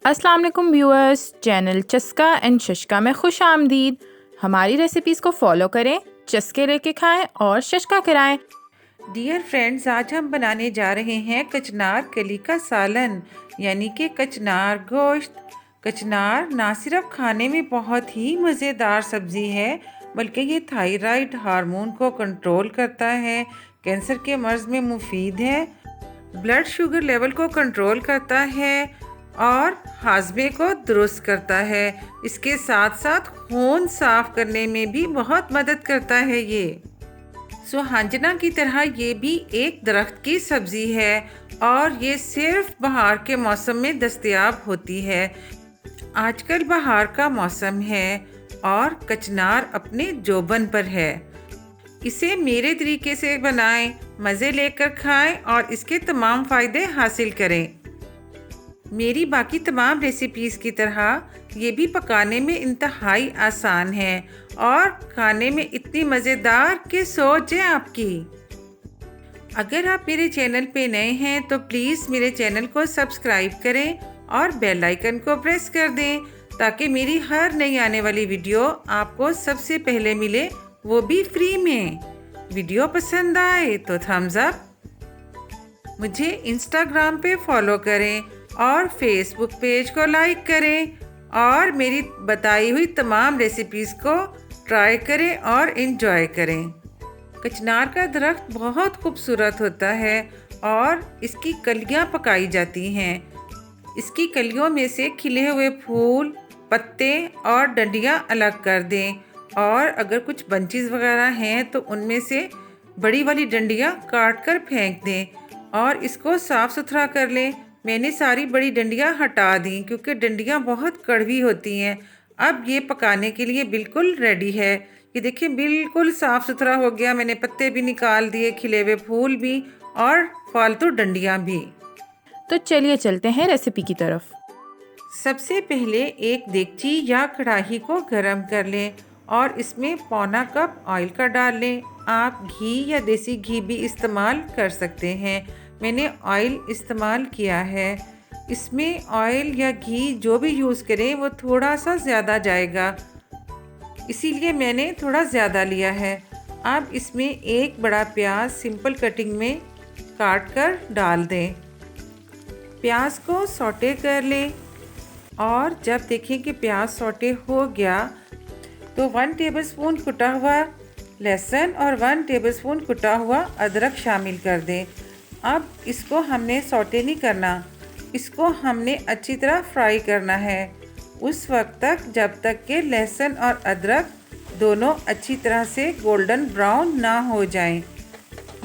अस्सलाम वालेकुम viewers, channel चस्का एंड शशका में खुश आमदीद। हमारी रेसिपीज़ को फॉलो करें, चस्के लेके खाएं और शशका कराएं। डियर फ्रेंड्स, आज हम बनाने जा रहे हैं कचनार कली का सालन, यानी कि कचनार गोश्त। कचनार ना सिर्फ खाने में बहुत ही मज़ेदार सब्ज़ी है, बल्कि ये थायराइड हार्मोन को कंट्रोल करता है, कैंसर के मर्ज़ में मुफीद है, ब्लड शुगर लेवल को कंट्रोल करता है और हाजमे को दुरुस्त करता है। इसके साथ साथ खून साफ़ करने में भी बहुत मदद करता है ये। सुहांजना की तरह ये भी एक दरख्त की सब्ज़ी है और ये सिर्फ बहार के मौसम में दस्तयाब होती है। आजकल बहार का मौसम है और कचनार अपने जोबन पर है। इसे मेरे तरीके से बनाएं, मज़े लेकर खाएं और इसके तमाम फ़ायदे हासिल करें। मेरी बाकी तमाम रेसिपीज़ की तरह ये भी पकाने में इंतहाई आसान है और खाने में इतनी मज़ेदार कि सोच है आपकी। अगर आप मेरे चैनल पे नए हैं तो प्लीज़ मेरे चैनल को सब्सक्राइब करें और बेल आइकन को प्रेस कर दें ताकि मेरी हर नई आने वाली वीडियो आपको सबसे पहले मिले, वो भी फ्री में। वीडियो पसंद आए तो थम्स अप। मुझे इंस्टाग्राम पे फॉलो करें और फेसबुक पेज को लाइक करें और मेरी बताई हुई तमाम रेसिपीज़ को ट्राई करें और इन्जॉय करें। कचनार का दरख्त बहुत खूबसूरत होता है और इसकी कलियां पकाई जाती हैं। इसकी कलियों में से खिले हुए फूल, पत्ते और डंडियां अलग कर दें और अगर कुछ बंचेस वगैरह हैं तो उनमें से बड़ी वाली डंडियां काट कर फेंक दें और इसको साफ़ सुथरा कर लें। मैंने सारी बड़ी डंडियां हटा दी क्योंकि डंडियां बहुत कड़वी होती हैं। अब ये पकाने के लिए बिल्कुल रेडी है। ये देखिए बिल्कुल साफ़ सुथरा हो गया। मैंने पत्ते भी निकाल दिए, खिले हुए फूल भी और फालतू डंडियां भी। तो चलिए चलते हैं रेसिपी की तरफ। सबसे पहले एक देगची या कढ़ाई को गरम कर लें और इसमें पौना कप ऑयल का डाल लें। आप घी या देसी घी भी इस्तेमाल कर सकते हैं। मैंने ऑयल इस्तेमाल किया है। इसमें ऑयल या घी जो भी यूज़ करें वो थोड़ा सा ज़्यादा जाएगा, इसीलिए मैंने थोड़ा ज़्यादा लिया है। अब इसमें एक बड़ा प्याज सिंपल कटिंग में काट कर डाल दें। प्याज को सौटे कर लें और जब देखें कि प्याज सौटे हो गया तो 1 टेबलस्पून कुटा हुआ लहसुन और 1 टेबलस्पून कुटा हुआ अदरक शामिल कर दें। अब इसको हमने सौटे नहीं करना, इसको हमने अच्छी तरह फ्राई करना है उस वक्त तक जब तक कि लहसुन और अदरक दोनों अच्छी तरह से गोल्डन ब्राउन ना हो जाएं।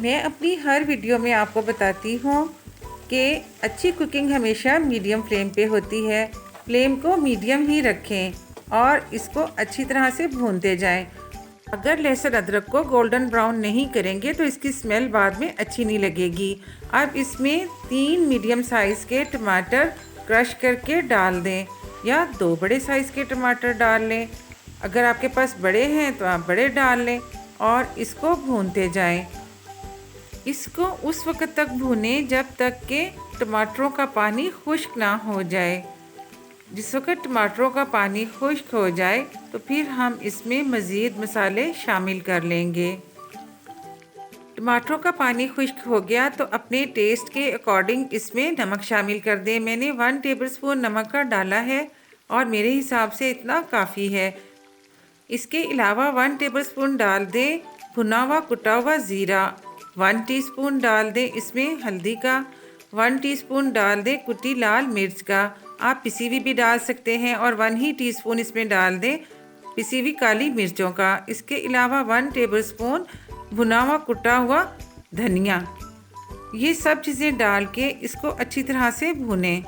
मैं अपनी हर वीडियो में आपको बताती हूँ कि अच्छी कुकिंग हमेशा मीडियम फ्लेम पे होती है। फ्लेम को मीडियम ही रखें और इसको अच्छी तरह से भूनते जाएं। अगर लहसुन अदरक को गोल्डन ब्राउन नहीं करेंगे तो इसकी स्मेल बाद में अच्छी नहीं लगेगी। अब इसमें 3 मीडियम साइज़ के टमाटर क्रश करके डाल दें या 2 बड़े साइज़ के टमाटर डाल लें। अगर आपके पास बड़े हैं तो आप बड़े डाल लें और इसको भूनते जाएं। इसको उस वक्त तक भूनें जब तक कि टमाटरों का पानी खुश्क ना हो जाए। जिस वक्त टमाटरों का पानी खुश्क हो जाए तो फिर हम इसमें मज़ीद मसाले शामिल कर लेंगे। टमाटरों का पानी खुश्क हो गया तो अपने टेस्ट के अकॉर्डिंग इसमें नमक शामिल कर दें। मैंने 1 टेबलस्पून नमक का डाला है और मेरे हिसाब से इतना काफ़ी है। इसके अलावा 1 टेबलस्पून डाल दें भुना हुआ कुटा हुआ ज़ीरा, 1 टीस्पून डाल दें इसमें हल्दी का, 1 टीस्पून डाल दें कुटी लाल मिर्च का, आप पिसी हुई भी डाल सकते हैं और 1 ही टीस्पून इसमें डाल दें पिसी हुई काली मिर्चों का। इसके अलावा 1 टेबलस्पून भुना हुआ कुटा हुआ धनिया। ये सब चीज़ें डाल के इसको अच्छी तरह से भुनें।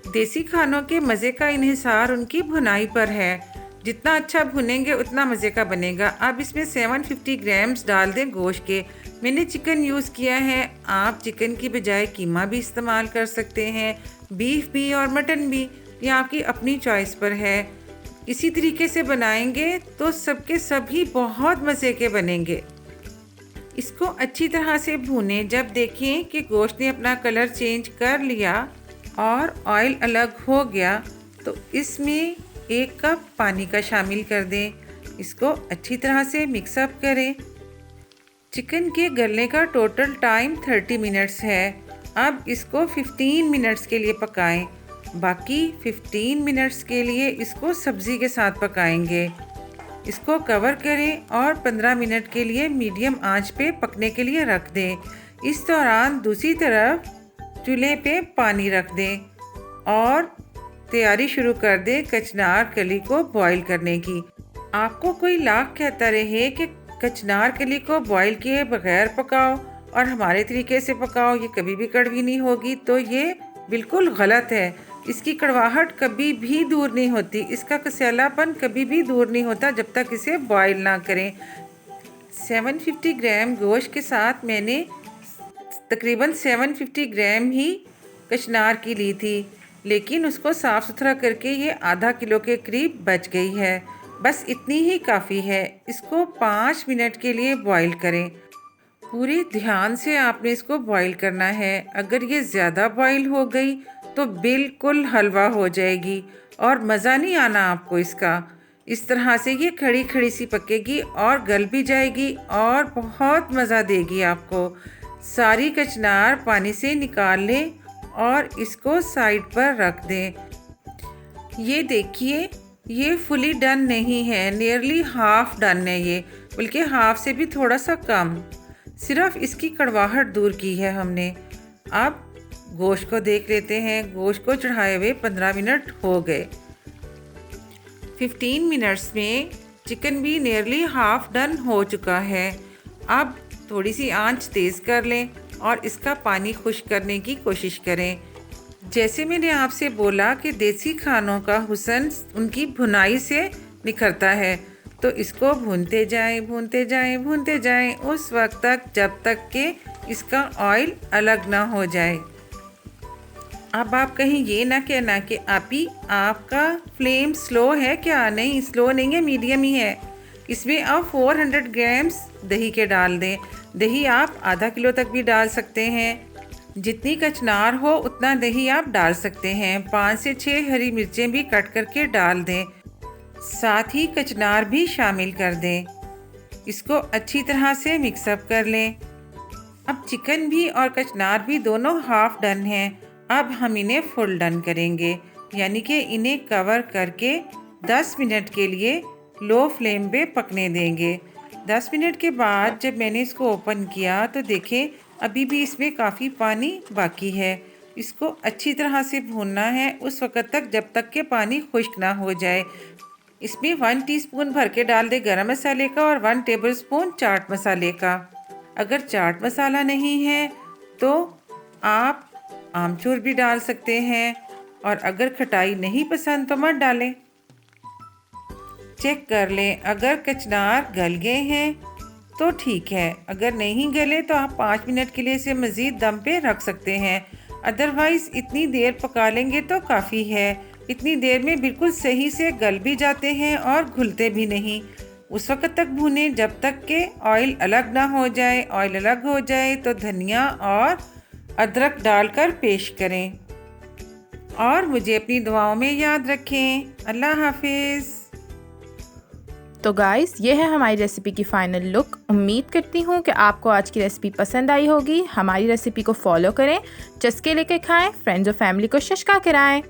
देसी खानों के मज़े का इन्हिसार उनकी भुनाई पर है। जितना अच्छा भुनेंगे उतना मज़े का बनेगा। अब इसमें 750 ग्राम्स डाल दें गोश्त के। मैंने चिकन यूज़ किया है, आप चिकन की बजाय कीमा भी इस्तेमाल कर सकते हैं, बीफ भी और मटन भी, ये आपकी अपनी चॉइस पर है। इसी तरीके से बनाएंगे तो सबके सभी बहुत मज़े के बनेंगे। इसको अच्छी तरह से भूनें। जब देखें कि गोश्त ने अपना कलर चेंज कर लिया और ऑयल अलग हो गया तो इसमें 1 कप पानी का शामिल कर दें। इसको अच्छी तरह से मिक्सअप करें। चिकन के गलने का टोटल टाइम 30 मिनट्स है। अब इसको 15 मिनट्स के लिए पकाएं। बाकी 15 मिनट्स के लिए इसको सब्ज़ी के साथ पकाएंगे। इसको कवर करें और 15 मिनट के लिए मीडियम आंच पे पकने के लिए रख दें। इस दौरान दूसरी तरफ चूल्हे पे पानी रख दें और तैयारी शुरू कर दें कचनार कली को बॉईल करने की। आपको कोई लाख कहता रहे कि कचनार कली को बॉईल किए बगैर पकाओ और हमारे तरीके से पकाओ, ये कभी भी कड़वी नहीं होगी, तो ये बिल्कुल गलत है। इसकी कड़वाहट कभी भी दूर नहीं होती, इसका कसैलापन कभी भी दूर नहीं होता जब तक इसे बॉईल ना करें। 750 ग्राम गोश्त के साथ मैंने तकरीबन 750 ग्राम ही कचनार की ली थी, लेकिन उसको साफ़ सुथरा करके ये आधा किलो के करीब बच गई है। बस इतनी ही काफ़ी है। इसको 5 मिनट के लिए बॉईल करें। पूरे ध्यान से आपने इसको बॉईल करना है। अगर ये ज़्यादा बॉईल हो गई तो बिल्कुल हलवा हो जाएगी और मज़ा नहीं आना आपको इसका। इस तरह से ये खड़ी खड़ी सी पकेगी और गल भी जाएगी और बहुत मज़ा देगी आपको। सारी कचनार पानी से निकाल लें और इसको साइड पर रख दें। ये देखिए, ये फुली डन नहीं है, नियरली हाफ डन है ये, बल्कि हाफ से भी थोड़ा सा कम। सिर्फ इसकी कड़वाहट दूर की है हमने। अब गोश्त को देख लेते हैं। गोश्त को चढ़ाए हुए 15 मिनट हो गए। 15 मिनट्स में चिकन भी नियरली हाफ डन हो चुका है। अब थोड़ी सी आंच तेज़ कर लें और इसका पानी खुश्क करने की कोशिश करें। जैसे मैंने आपसे बोला कि देसी खानों का हुस्न उनकी भुनाई से निखरता है, तो इसको भूनते जाएं, भूनते जाएं, भूनते जाएं उस वक्त तक जब तक कि इसका ऑयल अलग ना हो जाए। अब आप कहीं ये ना कहना कि आपका फ्लेम स्लो है क्या? नहीं, स्लो नहीं है, मीडियम ही है। इसमें आप 400 ग्राम्स दही के डाल दें। दही आप आधा किलो तक भी डाल सकते हैं। जितनी कचनार हो उतना दही आप डाल सकते हैं। 5 से 6 हरी मिर्चें भी कट करके डाल दें। साथ ही कचनार भी शामिल कर दें। इसको अच्छी तरह से मिक्सअप कर लें। अब चिकन भी और कचनार भी दोनों हाफ डन हैं। अब हम इन्हें फुल डन करेंगे, यानी कि इन्हें कवर करके 10 मिनट के लिए लो फ्लेम पे पकने देंगे। 10 मिनट के बाद जब मैंने इसको ओपन किया तो देखें अभी भी इसमें काफ़ी पानी बाकी है। इसको अच्छी तरह से भूनना है उस वक़्त तक जब तक कि पानी खुश्क ना हो जाए। इसमें 1 टीस्पून भर के डाल दें गरम मसाले का और 1 टेबलस्पून चाट मसाले का। अगर चाट मसाला नहीं है तो आप आमचूर भी डाल सकते हैं, और अगर खटाई नहीं पसंद तो मत डालें। चेक कर लें, अगर कचनार गल गए हैं तो ठीक है, अगर नहीं गले तो आप 5 मिनट के लिए इसे मज़ीद दम पे रख सकते हैं। अदरवाइज़ इतनी देर पका लेंगे तो काफ़ी है। इतनी देर में बिल्कुल सही से गल भी जाते हैं और घुलते भी नहीं। उस वक्त तक भूनें जब तक कि ऑयल अलग ना हो जाए। ऑयल अलग हो जाए तो धनिया और अदरक डालकर पेश करें। और मुझे अपनी दुआओं में याद रखें। अल्लाह हाफिज़। तो गाइस, ये है हमारी रेसिपी की फ़ाइनल लुक। उम्मीद करती हूँ कि आपको आज की रेसिपी पसंद आई होगी। हमारी रेसिपी को फॉलो करें, चस्के लेके खाएं, फ्रेंड्स और फैमिली को शशका कराएं।